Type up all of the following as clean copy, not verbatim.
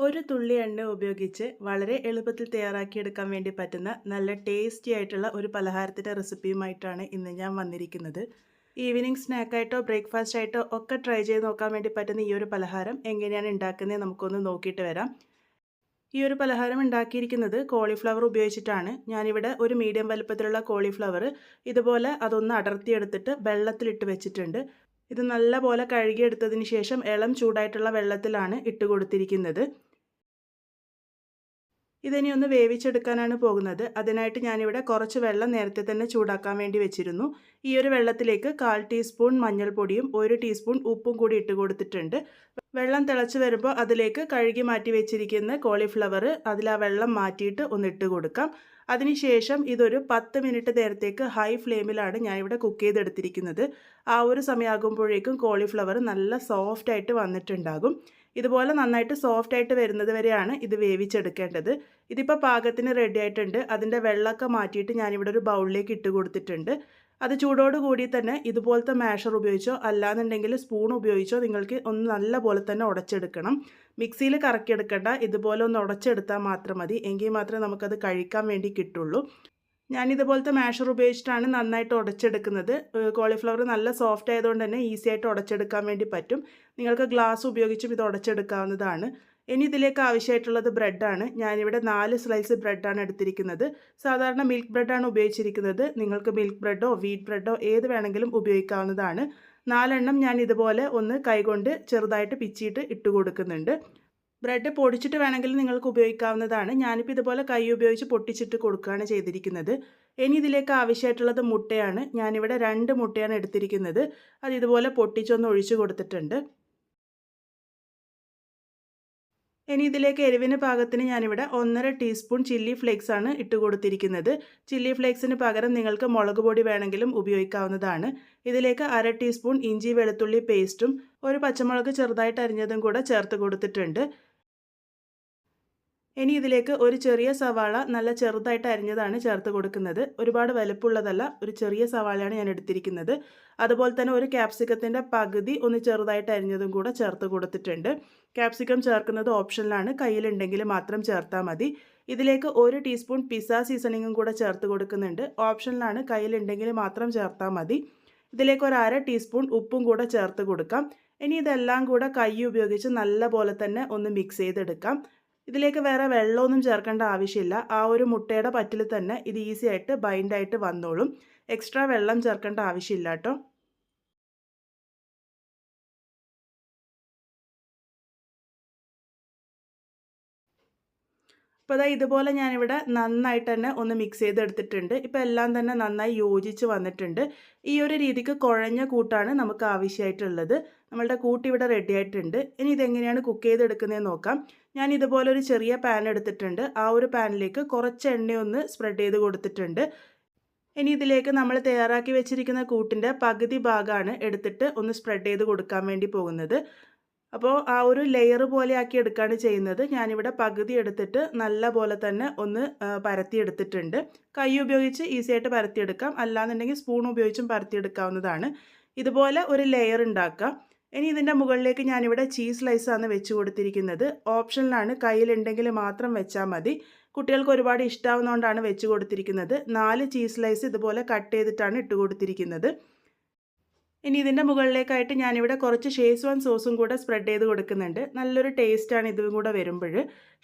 ഒരു തുള്ളി എണ്ണ ഉപയോഗിച്ച് വളരെ എളുപ്പത്തിൽ തയ്യാറാക്കിയെടുക്കാൻ വേണ്ടി പറ്റുന്ന നല്ല ടേസ്റ്റി ആയിട്ടുള്ള ഒരു പലഹാരത്തിൻ്റെ റെസിപ്പിയുമായിട്ടാണ് ഇന്ന് ഞാൻ വന്നിരിക്കുന്നത്. ഈവനിങ് സ്നാക്കായിട്ടോ ബ്രേക്ക്ഫാസ്റ്റ് ആയിട്ടോ ഒക്കെ ട്രൈ ചെയ്ത് നോക്കാൻ വേണ്ടി പറ്റുന്ന ഈ ഒരു പലഹാരം എങ്ങനെയാണ് ഉണ്ടാക്കുന്നത് നമുക്കൊന്ന് നോക്കിയിട്ട് വരാം. ഈ ഒരു പലഹാരം ഉണ്ടാക്കിയിരിക്കുന്നത് കോളിഫ്ലവർ ഉപയോഗിച്ചിട്ടാണ്. ഞാനിവിടെ ഒരു മീഡിയം വലുപ്പത്തിലുള്ള കോളിഫ്ലവർ ഇതുപോലെ അതൊന്ന് അടർത്തിയെടുത്തിട്ട് വെള്ളത്തിലിട്ട് വെച്ചിട്ടുണ്ട്. ഇത് നല്ലപോലെ കഴുകിയെടുത്തതിന് ശേഷം ഇളം ചൂടായിട്ടുള്ള വെള്ളത്തിലാണ് ഇട്ട് കൊടുത്തിരിക്കുന്നത്. ഇതിനി ഒന്ന് വേവിച്ചെടുക്കാനാണ് പോകുന്നത്. അതിനായിട്ട് ഞാനിവിടെ കുറച്ച് വെള്ളം നേരത്തെ തന്നെ ചൂടാക്കാൻ വേണ്ടി വെച്ചിരുന്നു. ഈ ഒരു വെള്ളത്തിലേക്ക് 1/4 ടീസ്പൂൺ മഞ്ഞൾപ്പൊടിയും 1 ടീസ്പൂൺ ഉപ്പും കൂടി ഇട്ട് കൊടുത്തിട്ടുണ്ട്. വെള്ളം തിളച്ച് വരുമ്പോൾ അതിലേക്ക് കഴുകി മാറ്റി വെച്ചിരിക്കുന്ന കോളിഫ്ലവർ അതിൽ ആ വെള്ളം മാറ്റിയിട്ട് ഒന്ന് ഇട്ട് കൊടുക്കാം. അതിനുശേഷം ഇതൊരു 10 മിനിറ്റ് നേരത്തേക്ക് ഹൈ ഫ്ലെയിമിലാണ് ഞാനിവിടെ കുക്ക് ചെയ്തെടുത്തിരിക്കുന്നത്. ആ ഒരു സമയമാകുമ്പോഴേക്കും കോളിഫ്ലവർ നല്ല സോഫ്റ്റായിട്ട് വന്നിട്ടുണ്ടാകും. ഇതുപോലെ നന്നായിട്ട് സോഫ്റ്റായിട്ട് വരുന്നത് വരെയാണ് ഇത് വേവിച്ചെടുക്കേണ്ടത്. ഇതിപ്പോൾ പാകത്തിന് റെഡി ആയിട്ടുണ്ട്. അതിൻ്റെ വെള്ളമൊക്കെ മാറ്റിയിട്ട് ഞാനിവിടെ ഒരു ബൗളിലേക്ക് ഇട്ട് കൊടുത്തിട്ടുണ്ട്. അത് ചൂടോട് കൂടി തന്നെ ഇതുപോലത്തെ മാഷർ ഉപയോഗിച്ചോ അല്ലാന്നുണ്ടെങ്കിൽ സ്പൂൺ ഉപയോഗിച്ചോ നിങ്ങൾക്ക് ഒന്ന് നല്ല പോലെ തന്നെ ഉടച്ചെടുക്കണം. മിക്സിയിൽ കറക്കിയെടുക്കണ്ട, ഇതുപോലെ ഒന്ന് ഉടച്ചെടുത്താൽ മാത്രം മതി. എങ്കിൽ മാത്രമേ നമുക്കത് കഴിക്കാൻ വേണ്ടി കിട്ടുള്ളൂ. ഞാനിതുപോലത്തെ മാഷർ ഉപയോഗിച്ചിട്ടാണ് നന്നായിട്ട് ഉടച്ചെടുക്കുന്നത്. കോളിഫ്ലവർ നല്ല സോഫ്റ്റ് ആയതുകൊണ്ട് തന്നെ ഈസി ആയിട്ട് ഉടച്ചെടുക്കാൻ വേണ്ടി പറ്റും. നിങ്ങൾക്ക് ഗ്ലാസ് ഉപയോഗിച്ചും ഇത് ഉടച്ചെടുക്കാവുന്നതാണ്. ഇനി ഇതിലേക്ക് ആവശ്യമായിട്ടുള്ളത് ബ്രെഡാണ്. ഞാനിവിടെ 4 സ്ലൈസ് ബ്രെഡാണ് എടുത്തിരിക്കുന്നത്. സാധാരണ മിൽക്ക് ബ്രെഡാണ് ഉപയോഗിച്ചിരിക്കുന്നത്. നിങ്ങൾക്ക് മിൽക്ക് ബ്രെഡോ വീറ്റ് ബ്രെഡോ ഏത് വേണമെങ്കിലും ഉപയോഗിക്കാവുന്നതാണ്. 4 എണ്ണം ഞാൻ ഇതുപോലെ ഒന്ന് കൈകൊണ്ട് ചെറുതായിട്ട് പിച്ചിയിട്ട് ഇട്ട് കൊടുക്കുന്നുണ്ട്. ബ്രെഡ് പൊടിച്ചിട്ട് വേണമെങ്കിൽ നിങ്ങൾക്ക് ഉപയോഗിക്കാവുന്നതാണ്. ഞാനിപ്പോൾ ഇതുപോലെ കൈ ഉപയോഗിച്ച് പൊട്ടിച്ചിട്ട് കൊടുക്കുകയാണ് ചെയ്തിരിക്കുന്നത്. ഇനി ഇതിലേക്ക് ആവശ്യമായിട്ടുള്ളത് മുട്ടയാണ്. ഞാനിവിടെ 2 മുട്ടയാണ് എടുത്തിരിക്കുന്നത്. അത് ഇതുപോലെ പൊട്ടിച്ചൊന്ന് ഒഴിച്ച് കൊടുത്തിട്ടുണ്ട്. ഇനി ഇതിലേക്ക് എരിവിന് പാകത്തിന് ഞാനിവിടെ 1.5 ടീസ്പൂൺ ചില്ലി ഫ്ലേക്സ് ആണ് ഇട്ട് കൊടുത്തിരിക്കുന്നത്. ചില്ലി ഫ്ലേക്സിന് പകരം നിങ്ങൾക്ക് മുളക് പൊടി വേണമെങ്കിലും ഉപയോഗിക്കാവുന്നതാണ്. ഇതിലേക്ക് 1/2 ടീസ്പൂൺ ഇഞ്ചി വെളുത്തുള്ളി പേസ്റ്റും ഒരു പച്ചമുളക് ചെറുതായിട്ട് അരിഞ്ഞതും കൂടെ ചേർത്ത് കൊടുത്തിട്ടുണ്ട്. ഇനി ഇതിലേക്ക് ഒരു ചെറിയ സവാള നല്ല ചെറുതായിട്ട് അരിഞ്ഞതാണ് ചേർത്ത് കൊടുക്കുന്നത്. ഒരുപാട് വലുപ്പമുള്ളതല്ല, ഒരു ചെറിയ സവാളയാണ് ഞാൻ എടുത്തിരിക്കുന്നത്. അതുപോലെ തന്നെ ഒരു ക്യാപ്സിക്കത്തിൻ്റെ പകുതി ഒന്ന് ചെറുതായിട്ട് അരിഞ്ഞതും കൂടെ ചേർത്ത് കൊടുത്തിട്ടുണ്ട്. ക്യാപ്സിക്കം ചേർക്കുന്നത് ഓപ്ഷനിലാണ്, കയ്യിലുണ്ടെങ്കിൽ മാത്രം ചേർത്താൽ മതി. ഇതിലേക്ക് 1 ടീസ്പൂൺ പിസ്സ സീസണിങ്ങും കൂടെ ചേർത്ത് കൊടുക്കുന്നുണ്ട്. ഓപ്ഷനിലാണ്, കയ്യിലുണ്ടെങ്കിൽ മാത്രം ചേർത്താൽ മതി. ഇതിലേക്ക് ഒരു 1/2 ടീസ്പൂൺ ഉപ്പും കൂടെ ചേർത്ത് കൊടുക്കാം. ഇനി ഇതെല്ലാം കൂടെ കൈ ഉപയോഗിച്ച് നല്ല പോലെ തന്നെ ഒന്ന് മിക്സ് ചെയ്തെടുക്കാം. ഇതിലേക്ക് വേറെ വെള്ളമൊന്നും ചേർക്കേണ്ട ആവശ്യമില്ല. ആ ഒരു മുട്ടയുടെ പറ്റിൽ തന്നെ ഇത് ഈസി ആയിട്ട് ബൈൻഡായിട്ട് വന്നോളും. എക്സ്ട്രാ വെള്ളം ചേർക്കേണ്ട ആവശ്യമില്ല കേട്ടോ. അപ്പോൾ അതാ ഇതുപോലെ ഞാനിവിടെ നന്നായിട്ട് തന്നെ ഒന്ന് മിക്സ് ചെയ്തെടുത്തിട്ടുണ്ട്. ഇപ്പോൾ എല്ലാം തന്നെ നന്നായി യോജിച്ച് വന്നിട്ടുണ്ട്. ഈ ഒരു രീതിക്ക് കുഴഞ്ഞ കൂട്ടാണ് നമുക്ക് ആവശ്യമായിട്ടുള്ളത്. നമ്മളുടെ കൂട്ട് ഇവിടെ റെഡി ആയിട്ടുണ്ട്. ഇനി ഇതെങ്ങനെയാണ് കുക്ക് ചെയ്തെടുക്കുന്നതെന്ന് നോക്കാം. ഞാൻ ഇതുപോലെ ഒരു ചെറിയ പാൻ എടുത്തിട്ടുണ്ട്. ആ ഒരു പാനിലേക്ക് കുറച്ച് എണ്ണയൊന്ന് സ്പ്രെഡ് ചെയ്ത് കൊടുത്തിട്ടുണ്ട്. ഇനി ഇതിലേക്ക് നമ്മൾ തയ്യാറാക്കി വെച്ചിരിക്കുന്ന കൂട്ടിൻ്റെ പകുതി ഭാഗമാണ് എടുത്തിട്ട് ഒന്ന് സ്പ്രെഡ് ചെയ്ത് കൊടുക്കാൻ വേണ്ടി പോകുന്നത്. അപ്പോൾ ആ ഒരു ലെയർ പോലെ ആക്കി എടുക്കുകയാണ് ചെയ്യുന്നത്. ഞാനിവിടെ പകുതി എടുത്തിട്ട് നല്ല പോലെ തന്നെ ഒന്ന് പരത്തിയെടുത്തിട്ടുണ്ട്. കൈ ഉപയോഗിച്ച് ഈസി ആയിട്ട് പരത്തിയെടുക്കാം, അല്ലാന്നുണ്ടെങ്കിൽ സ്പൂൺ ഉപയോഗിച്ചും പരത്തിയെടുക്കാവുന്നതാണ്. ഇതുപോലെ ഒരു ലെയർ ഉണ്ടാക്കാം. ഇനി ഇതിൻ്റെ മുകളിലേക്ക് ഞാനിവിടെ ചീസ് സ്ലൈസാണ് വെച്ച് കൊടുത്തിരിക്കുന്നത്. ഓപ്ഷനിലാണ്, കയ്യിലുണ്ടെങ്കിൽ മാത്രം വെച്ചാൽ മതി. കുട്ടികൾക്ക് ഒരുപാട് ഇഷ്ടമാവുന്നതുകൊണ്ടാണ് വെച്ച് കൊടുത്തിരിക്കുന്നത്. 4 ചീസ് സ്ലൈസ് ഇതുപോലെ കട്ട് ചെയ്തിട്ടാണ് ഇട്ട് കൊടുത്തിരിക്കുന്നത്. ഇനി ഇതിൻ്റെ മുകളിലേക്കായിട്ട് ഞാനിവിടെ കുറച്ച് ഷേസ്വാൻ സോസും കൂടെ സ്പ്രെഡ് ചെയ്ത് കൊടുക്കുന്നുണ്ട്. നല്ലൊരു ടേസ്റ്റാണ് ഇതും കൂടെ വരുമ്പോൾ.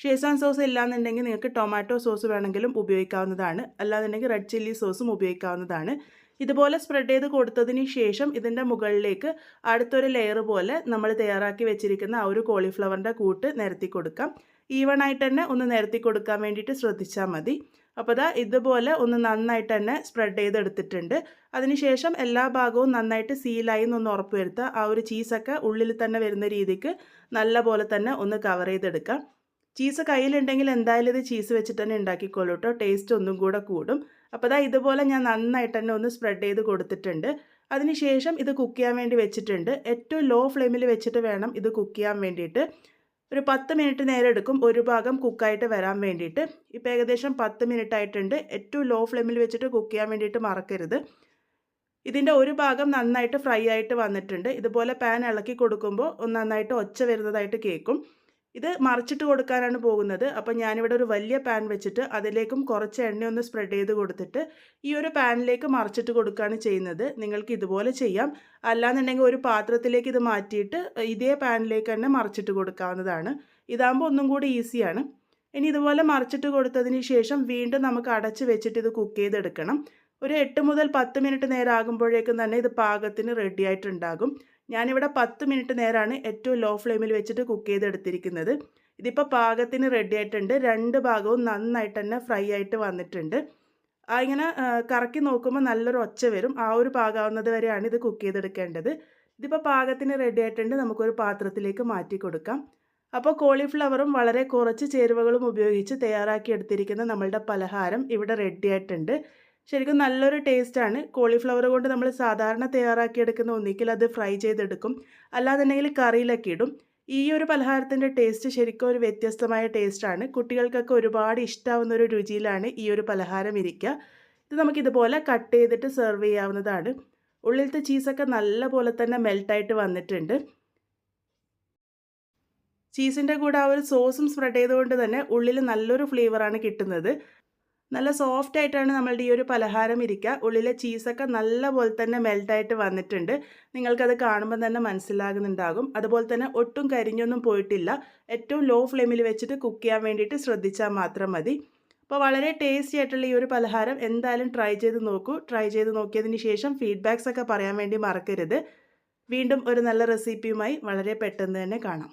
ഷേസ്വാൻ സോസ് ഇല്ലാന്നുണ്ടെങ്കിൽ നിങ്ങൾക്ക് ടൊമാറ്റോ സോസ് വേണമെങ്കിലും ഉപയോഗിക്കാവുന്നതാണ്, അല്ലാന്നുണ്ടെങ്കിൽ റെഡ് ചില്ലി സോസും ഉപയോഗിക്കാവുന്നതാണ്. ഇതുപോലെ സ്പ്രെഡ് ചെയ്ത് കൊടുത്തതിന് ശേഷം ഇതിൻ്റെ മുകളിലേക്ക് അടുത്തൊരു ലെയർ പോലെ നമ്മൾ തയ്യാറാക്കി വെച്ചിരിക്കുന്ന ആ ഒരു കോളിഫ്ലവറിൻ്റെ കൂട്ട് നിരത്തി കൊടുക്കാം. ഈവണായിട്ട് തന്നെ ഒന്ന് നിരത്തി കൊടുക്കാൻ വേണ്ടിയിട്ട് ശ്രദ്ധിച്ചാൽ മതി. അപ്പോൾ ദാ ഇതുപോലെ ഒന്ന് നന്നായിട്ട് തന്നെ സ്പ്രെഡ് ചെയ്തെടുത്തിട്ടുണ്ട്. അതിനുശേഷം എല്ലാ ഭാഗവും നന്നായിട്ട് സീലായി എന്നൊന്ന് ഉറപ്പ് വരുത്തുക. ആ ഒരു ചീസൊക്കെ ഉള്ളിൽ തന്നെ വരുന്ന രീതിക്ക് നല്ല പോലെ തന്നെ ഒന്ന് കവർ ചെയ്തെടുക്കാം. ചീസ് കയ്യിലുണ്ടെങ്കിൽ എന്തായാലും ഇത് ചീസ് വെച്ചിട്ട് തന്നെ ഉണ്ടാക്കിക്കോളൂ കേട്ടോ, ടേസ്റ്റ് ഒന്നും കൂടെ കൂടും. അപ്പോൾ ദാ ഇതുപോലെ ഞാൻ നന്നായിട്ട് തന്നെ ഒന്ന് സ്പ്രെഡ് ചെയ്ത് കൊടുത്തിട്ടുണ്ട്. അതിനുശേഷം ഇത് കുക്ക് ചെയ്യാൻ വേണ്ടി വെച്ചിട്ടുണ്ട്. ഏറ്റവും ലോ ഫ്ലെയിമിൽ വെച്ചിട്ട് വേണം ഇത് കുക്ക് ചെയ്യാൻ വേണ്ടിയിട്ട്. ഒരു 10 മിനിറ്റ് നേരം എടുക്കും ഒരു ഭാഗം കുക്കായിട്ട് വരാൻ വേണ്ടിയിട്ട്. ഇപ്പോൾ ഏകദേശം 10 മിനിറ്റ് ആയിട്ടുണ്ട്. ഏറ്റവും ലോ ഫ്ലെയിമിൽ വെച്ചിട്ട് കുക്ക് ചെയ്യാൻ വേണ്ടിയിട്ട് മറക്കരുത്. ഇതിൻ്റെ ഒരു ഭാഗം നന്നായിട്ട് ഫ്രൈ ആയിട്ട് വന്നിട്ടുണ്ട്. ഇതുപോലെ പാൻ ഇളക്കി കൊടുക്കുമ്പോൾ നന്നായിട്ട് ഒച്ച വരുന്നതായിട്ട് കേൾക്കും. ഇത് മറിച്ചിട്ട് കൊടുക്കാനാണ് പോകുന്നത്. അപ്പോൾ ഞാനിവിടെ ഒരു വലിയ പാൻ വെച്ചിട്ട് അതിലേക്കും കുറച്ച് എണ്ണ ഒന്ന് സ്പ്രെഡ് ചെയ്ത് കൊടുത്തിട്ട് ഈ ഒരു പാനിലേക്ക് മറിച്ചിട്ട് കൊടുക്കുകയാണ് ചെയ്യുന്നത്. നിങ്ങൾക്ക് ഇതുപോലെ ചെയ്യാം. അല്ലാന്നുണ്ടെങ്കിൽ ഒരു പാത്രത്തിലേക്ക് ഇത് മാറ്റിയിട്ട് ഇതേ പാനിലേക്ക് തന്നെ മറിച്ചിട്ട് കൊടുക്കാവുന്നതാണ്. ഇതാകുമ്പോൾ ഒന്നും കൂടി ഈസിയാണ്. ഇനി ഇതുപോലെ മറിച്ചിട്ട് കൊടുത്തതിന് ശേഷം വീണ്ടും നമുക്ക് അടച്ച് വെച്ചിട്ട് ഇത് കുക്ക് ചെയ്തെടുക്കണം. ഒരു 8 മുതൽ 10 മിനിറ്റ് നേരം ആകുമ്പോഴേക്കും തന്നെ ഇത് പാകത്തിന് റെഡി ആയിട്ടുണ്ടാകും. ഞാനിവിടെ 10 മിനിറ്റ് നേരമാണ് ഏറ്റവും ലോ ഫ്ലെയിമിൽ വെച്ചിട്ട് കുക്ക് ചെയ്തെടുത്തിരിക്കുന്നത്. ഇതിപ്പോൾ പാകത്തിന് റെഡി ആയിട്ടുണ്ട്. 2 ഭാഗവും നന്നായിട്ട് തന്നെ ഫ്രൈ ആയിട്ട് വന്നിട്ടുണ്ട്. ഇങ്ങനെ കറക്കി നോക്കുമ്പോൾ നല്ലൊരു ഒച്ച വരും. ആ ഒരു പാകാവുന്നത് വരെയാണ് ഇത് കുക്ക് ചെയ്തെടുക്കേണ്ടത്. ഇതിപ്പോൾ പാകത്തിന് റെഡി ആയിട്ടുണ്ട്. നമുക്കൊരു പാത്രത്തിലേക്ക് മാറ്റി കൊടുക്കാം. അപ്പോൾ കോളിഫ്ലവറും വളരെ കുറച്ച് ചേരുവകളും ഉപയോഗിച്ച് തയ്യാറാക്കി എടുത്തിരിക്കുന്ന നമ്മളുടെ പലഹാരം ഇവിടെ റെഡി ആയിട്ടുണ്ട്. ശരിക്കും നല്ലൊരു ടേസ്റ്റാണ്. കോളിഫ്ലവർ കൊണ്ട് നമ്മൾ സാധാരണ തയ്യാറാക്കിയെടുക്കുന്ന ഒന്നിക്കിൽ അത് ഫ്രൈ ചെയ്തെടുക്കും, അല്ലാന്നുണ്ടെങ്കിൽ കറിയിലൊക്കെ ഇടും. ഈ ഒരു പലഹാരത്തിൻ്റെ ടേസ്റ്റ് ശരിക്കും ഒരു വ്യത്യസ്തമായ ടേസ്റ്റാണ്. കുട്ടികൾക്കൊക്കെ ഒരുപാട് ഇഷ്ടമാവുന്ന ഒരു രുചിയിലാണ് ഈ ഒരു പലഹാരം ഇരിക്കുക. ഇത് നമുക്കിതുപോലെ കട്ട് ചെയ്തിട്ട് സെർവ് ചെയ്യാവുന്നതാണ്. ഉള്ളിലത്തെ ചീസൊക്കെ നല്ല പോലെ തന്നെ മെൽട്ടായിട്ട് വന്നിട്ടുണ്ട്. ചീസിൻ്റെ കൂടെ ആ ഒരു സോസും സ്പ്രെഡ് ചെയ്തുകൊണ്ട് തന്നെ ഉള്ളിൽ നല്ലൊരു ഫ്ലേവറാണ് കിട്ടുന്നത്. നല്ല സോഫ്റ്റ് ആയിട്ടാണ് നമ്മളുടെ ഈ ഒരു പലഹാരം ഇരിക്കുക. ഉള്ളിലെ ചീസൊക്കെ നല്ല പോലെ തന്നെ മെൽട്ടായിട്ട് വന്നിട്ടുണ്ട്. നിങ്ങൾക്കത് കാണുമ്പോൾ തന്നെ മനസ്സിലാകുന്നുണ്ടാകും. അതുപോലെ തന്നെ ഒട്ടും കരിഞ്ഞൊന്നും പോയിട്ടില്ല. ഏറ്റവും ലോ ഫ്ലെയിമിൽ വെച്ചിട്ട് കുക്ക് ചെയ്യാൻ വേണ്ടിയിട്ട് ശ്രദ്ധിച്ചാൽ മാത്രം മതി. അപ്പോൾ വളരെ ടേസ്റ്റി ആയിട്ടുള്ള ഈ ഒരു പലഹാരം എന്തായാലും ട്രൈ ചെയ്ത് നോക്കൂ. ട്രൈ ചെയ്ത് നോക്കിയതിന് ശേഷം ഫീഡ്ബാക്സ് ഒക്കെ പറയാൻ വേണ്ടി മറക്കരുത്. വീണ്ടും ഒരു നല്ല റെസിപ്പിയുമായി വളരെ പെട്ടെന്ന് തന്നെ കാണാം.